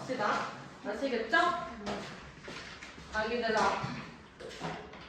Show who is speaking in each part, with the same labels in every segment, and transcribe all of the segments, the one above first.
Speaker 1: 봅시다. 아시겠죠? 아기들아.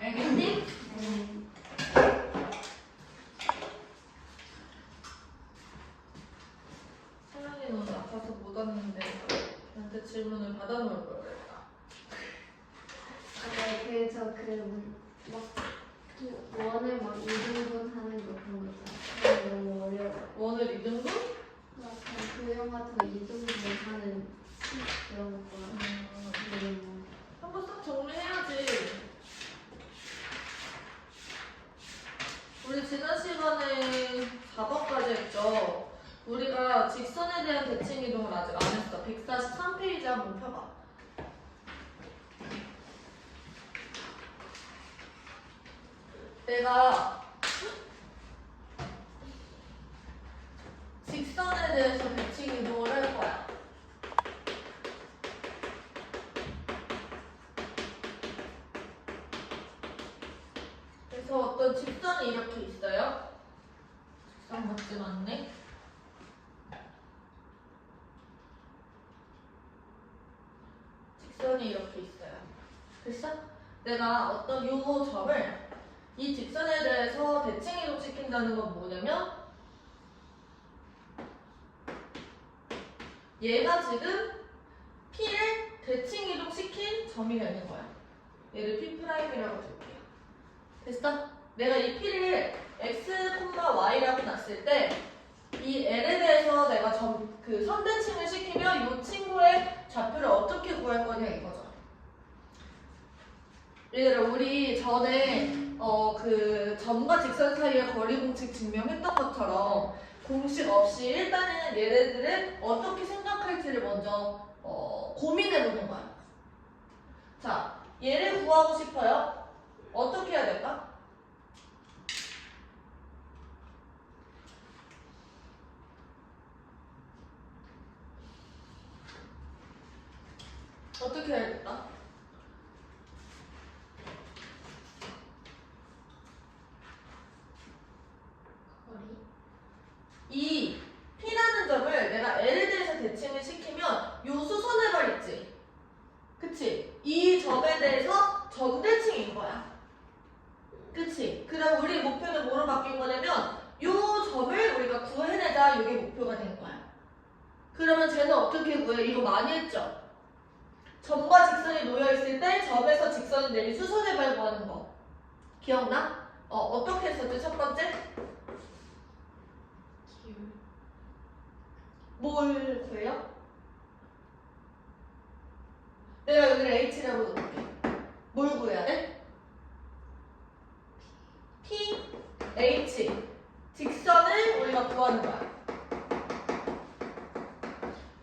Speaker 1: 알겠니? 서연이는 오늘 아파서 못 왔는데 저한테 질문을 받아놓을 걸 그랬다.
Speaker 2: 네, 막 원을 막 2등분 하는 거 그런 거 있잖아. 그게 너무 어려워.
Speaker 1: 원을 2등분?
Speaker 2: 막 교양 같은 거 2등분 하는 그런 거.
Speaker 1: 한번 싹 정리해야지. 우리 지난 시간에 4번까지 했죠. 우리가 직선에 대한 대칭 이동을 아직 안 했어. 143페이지 한번 펴봐. 내가 직선에 대해서 대칭 이동을 할 거야. 그래서 어떤 직선이 이렇게 있어요. 직선 맞지 않네. 직선이 이렇게 있어요. 됐어? 내가 어떤 요 점을 이 직선에 대해서 대칭 이동시킨다는 건 뭐냐면 얘가 지금 P를 대칭 이동시킨 점이 되는 거야. 얘를 P'이라고 줄게요. 됐어? 내가 이 P를 X, Y라고 놨을 때 이 L에 대해서 내가 선대칭을 시키면 이 친구의 좌표를 어떻게 구할 거냐 이거죠. 얘들아, 우리 전에 그 점과 직선 사이의 거리 공식 증명했던 것처럼 공식 없이 일단은 얘네들은 어떻게 생각할지를 먼저 고민해보는 거야. 자, 얘를 구하고 싶어요. 어떻게 해야 될까? 어떻게 해야 될까? 이 P라는 점을 내가 L에 대해서 대칭을 시키면 요 수선의 발 있지? 그치? 이 점에 대해서 점대칭인 거야. 그치? 그럼 우리 목표는 뭐로 바뀐 거냐면 요 점을 우리가 구해내자, 이게 목표가 된 거야. 그러면 쟤는 어떻게 구해? 이거 많이 했죠? 점과 직선이 놓여있을 때 점에서 직선을 내린 수선의 발 구하는 거 기억나? 어떻게 했었지? 첫 번째? 뭘 구해요? 내가 여기를 H라고 놓을게. 뭘 구해야 돼? P, H. 직선을 우리가 구하는 거야.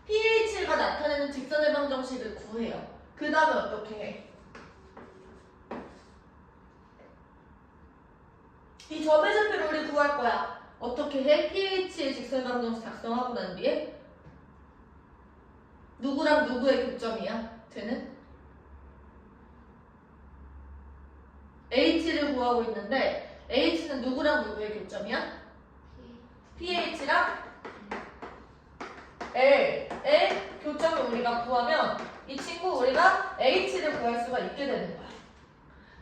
Speaker 1: PH가 나타내는 직선의 방정식을 구해요. 그 다음에 어떻게 해? 이 점의 좌표를 우리 구할 거야. 어떻게 해? PH의 직선의 방정식 작성하고 난 뒤에 누구랑 누구의 교점이야? 쟤는? H를 구하고 있는데 H는 누구랑 누구의 교점이야? PH랑 L의 교점을 우리가 구하면 이 친구 우리가 H를 구할 수가 있게 되는 거야.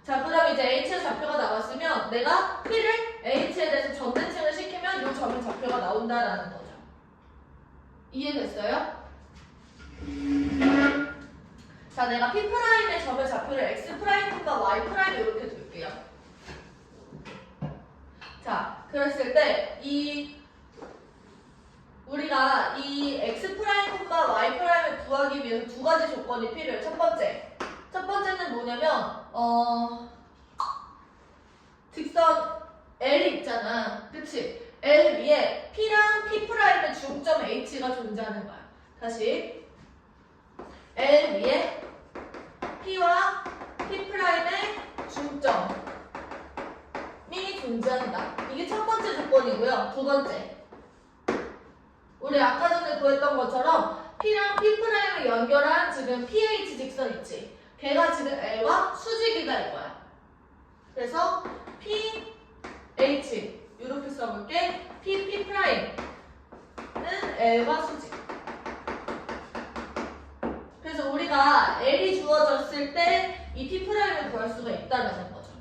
Speaker 1: 자, 그럼 이제 H의 좌표가 나왔으면 내가 P를 H에 대해서 점대칭을 시키면 이 점의 좌표가 나온다라는 거죠. 이해됐어요? 자, 내가 P'의 점의 좌표를 X'과 Y' 이렇게 둘게요. 자, 그랬을 때 우리가 이 X'과 Y'을 구하기 위해서 두 가지 조건이 필요해요. 첫 번째는 뭐냐면 직선 L 있잖아. 그치? L 위에 P랑 P'의 중점 H가 존재하는 거야. 다시 L 위에 P와 P'의 중점이 존재한다. 이게 첫 번째 조건이고요. 두 번째, 우리 아까 전에 구했던 것처럼 P랑 P'을 연결한 지금 PH 직선 있지? 걔가 지금 L과 수직이다 이거야. 그래서 PH 이렇게 써볼게. P'는 L과 수직. 있을 때 이 P'을 구할 수가 있다는 거죠.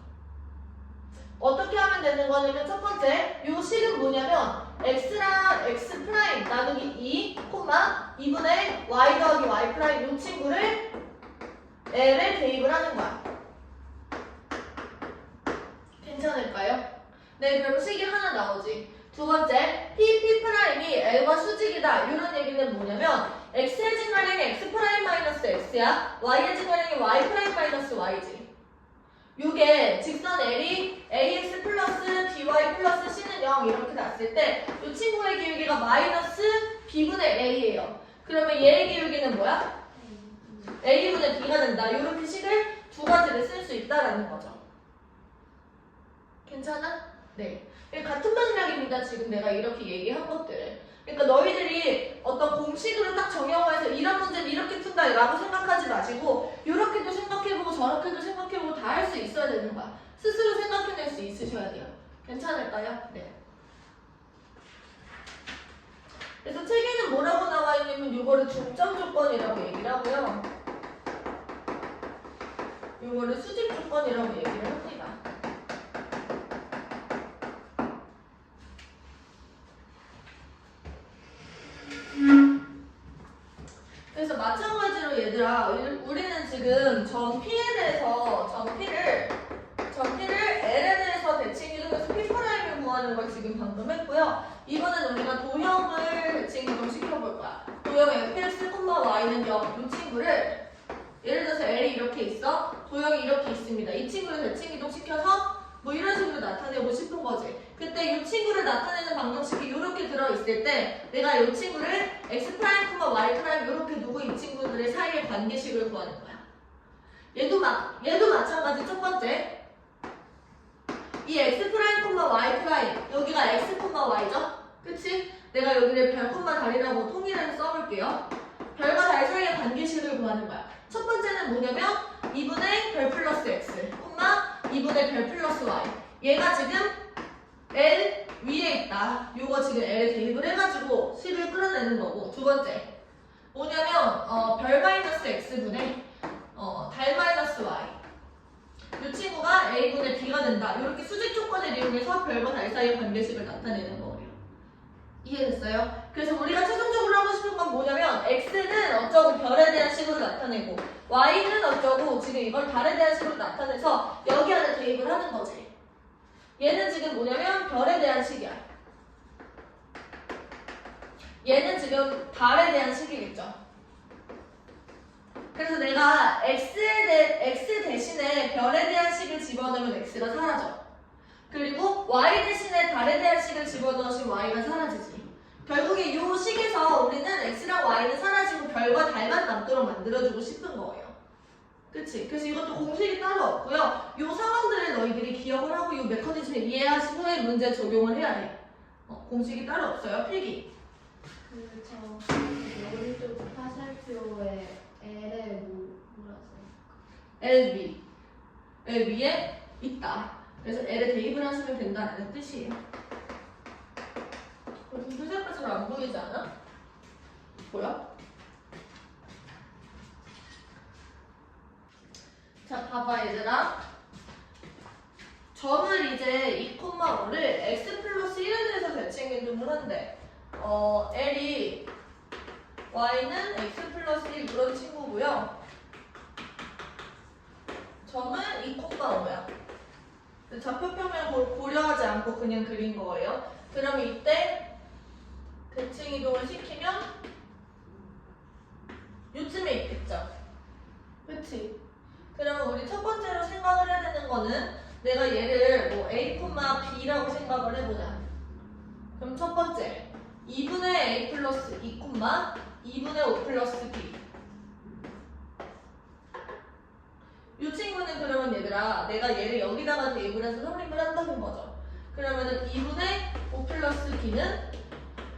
Speaker 1: 어떻게 하면 되는 거냐면 첫 번째, 요 식은 뭐냐면 x랑 x 프라임 나누기 2, 2분의 y 더하기 y 프라임 요 친구를 L에 대입을 하는 거야. 괜찮을까요? 네, 그럼 식이 하나 나오지. 두 번째, P 프라임이 L과 수직이다. 이런 얘기는 뭐냐면 x의 증가량이 x 프라임 마이너스 x야. y의 증가량이 y 프라임 마이너스 y지. 요게 직선 L이 ax 플러스 by 플러스 c는 0 이렇게 났을 때 이 친구의 기울기가 마이너스 b분의 a예요. 그러면 얘의 기울기는 뭐야? a분의 b가 된다. 이렇게 식을 두 가지를 쓸 수 있다라는 거죠. 괜찮아? 네. 같은 맥락입니다. 지금 내가 이렇게 얘기한 것들. 그러니까 너희들이 어떤 공식으로 딱 정형화해서 이런 문제는 이렇게 푼다 라고 생각하지 마시고 이렇게도 생각해보고 저렇게도 생각해보고 다 할 수 있어야 되는 거야. 스스로 생각해낼 수 있으셔야 돼요. 괜찮을까요? 네. 그래서 책에는 뭐라고 나와 있냐면 이거를 중점 조건이라고 얘기를 하고요. 이거를 수직 조건이라고 얘기를 합니다. 그래서 마찬가지로 얘들아, 우리는 지금 점 P에 대해서 점 P를 L에 대해서 대칭 이동해서 P 프라임을 구하는 걸 지금 방금 했고요. 이번엔 우리가 도형을 대칭 이동 시켜볼 거야. 도형 fx, y는 0. 이 친구를 예를 들어서 L이 이렇게 있어. 도형이 이렇게 있습니다. 이 친구를 대칭 이동 시켜서 뭐 이런 식으로 나타내고 싶은 거지. 그때 이 친구를 나타내는 방정식이 이렇게 들어있을 때 내가 이 친구를 x 프라임, y 프라임 이렇게 두고 이 친구들의 사이의 관계식을 구하는 거야. 얘도 마찬가지. 첫 번째, 이 x 프라임, y 프라임 여기가 x, y죠? 그치? 내가 여기를 별, 달이라고 통일해서 써볼게요. 별과 달 사이의 관계식을 구하는 거야. 첫 번째는 뭐냐면 2분의 별 플러스 x, 2분의 별 플러스 y. 얘가 지금 L 위에 있다. 요거 지금 L 대입을 해가지고 식을 끌어내는 거고. 두 번째 뭐냐면 별 마이너스 x분의 달 마이너스 y. 이 친구가 a분의 b가 된다. 이렇게 수직 조건을 이용해서 별과 달 사이의 관계식을 나타내는 거예요. 이해됐어요? 그래서 우리가 최종적으로 하고 싶은 건 뭐냐면 x는 어쩌고 별에 대한 식으로 나타내고 y는 어쩌고 지금 이걸 달에 대한 식으로 나타내서 여기 안에 대입을 하는 거지. 얘는 지금 뭐냐면 별에 대한 식이야. 얘는 지금 달에 대한 식이겠죠. 그래서 내가 x 대신에 별에 대한 식을 집어넣으면 x가 사라져. 그리고 y 대신에 달에 대한 식을 집어넣으면 y가 사라지지. 결국에 이 식에서 우리는 x랑 y는 사라지고 별과 달만 남도록 만들어주고 싶은 거예요. 그치? 그래서 이것도 공식이 따로 없고요. 이 상황들을 너희들이 기억을 하고 이 메커니즘을 이해하신 후에 문제 적용을 해야 돼. 공식이 따로 없어요. 필기.
Speaker 2: 저 오른쪽 화살표에 L에 뭐라 써요?
Speaker 1: L 위에 있다. 그래서 L에 대입을 하시면 된다는 뜻이에요. 두 색깔처럼 안 보이지 않아? 보여? 자, 봐봐 얘들아. 점을 이제 2,5를 x 플러스 1에 대해서 대칭 이동을 한대. L이 y는 x 플러스 1 이런 친구고요. 점은 2,5야. 좌표평면 고려하지 않고 그냥 그린 거예요. 그러면 이때 대칭 이동을 시키면 요쯤에 있겠죠. 그치? 그러면 우리 첫 번째로 생각을 해야 되는 거는 내가 얘를 뭐 a, b라고 생각을 해보자. 그럼 첫 번째 2분의 a 플러스 2, 2분의 5 플러스 b. 이 친구는 그러면 얘들아 내가 얘를 여기다가 대입을 해서 성립을 한다는 거죠. 그러면은 2분의 5 플러스 b는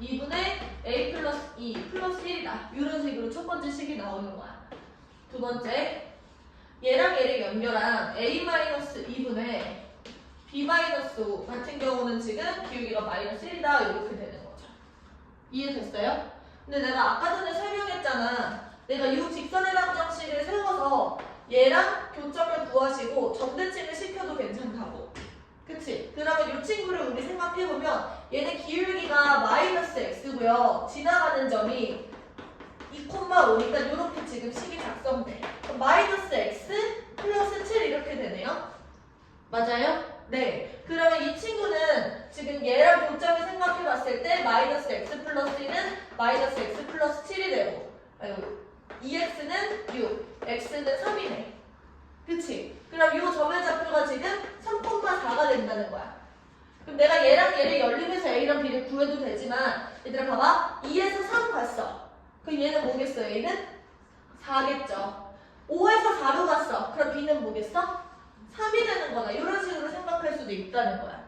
Speaker 1: 2분의 a 플러스 2 플러스 1이다. 이런 식으로 첫 번째 식이 나오는 거야. 두 번째 얘랑 얘를 연결한 a-2분의 b-5 같은 경우는 지금 기울기가 마이너스 1이다. 이렇게 되는 거죠. 이해됐어요? 근데 내가 아까 전에 설명했잖아. 내가 이 직선의 방정식을 세워서 얘랑 교점을 구하시고 점대칭을 시켜도 괜찮다고. 그치? 그러면 이 친구를 우리 생각해보면 얘는 기울기가 마이너스 x고요. 지나가는 점이 2,5니까 이렇게 지금 식이 작성돼. 그럼 마이너스 x 플러스 7 이렇게 되네요. 맞아요? 네. 그러면 이 친구는 지금 얘랑 교점을 생각해봤을 때 마이너스 x 플러스 1은 마이너스 x 플러스 7이 되고 2x는 6, x는 3이네. 그치? 그럼 이 점의 좌표가 지금 3,4가 된다는 거야. 그럼 내가 얘랑 얘를 연립해서 a랑 b를 구해도 되지만 얘들아 봐봐. 2에서 3 갔어. 그럼 얘는 뭐겠어? a는 4겠죠. 5에서 4로 갔어. 그럼 b는 뭐겠어? 3이 되는 거다. 이런 식으로 생각할 수도 있다는 거야.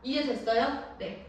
Speaker 1: 이해됐어요? 네.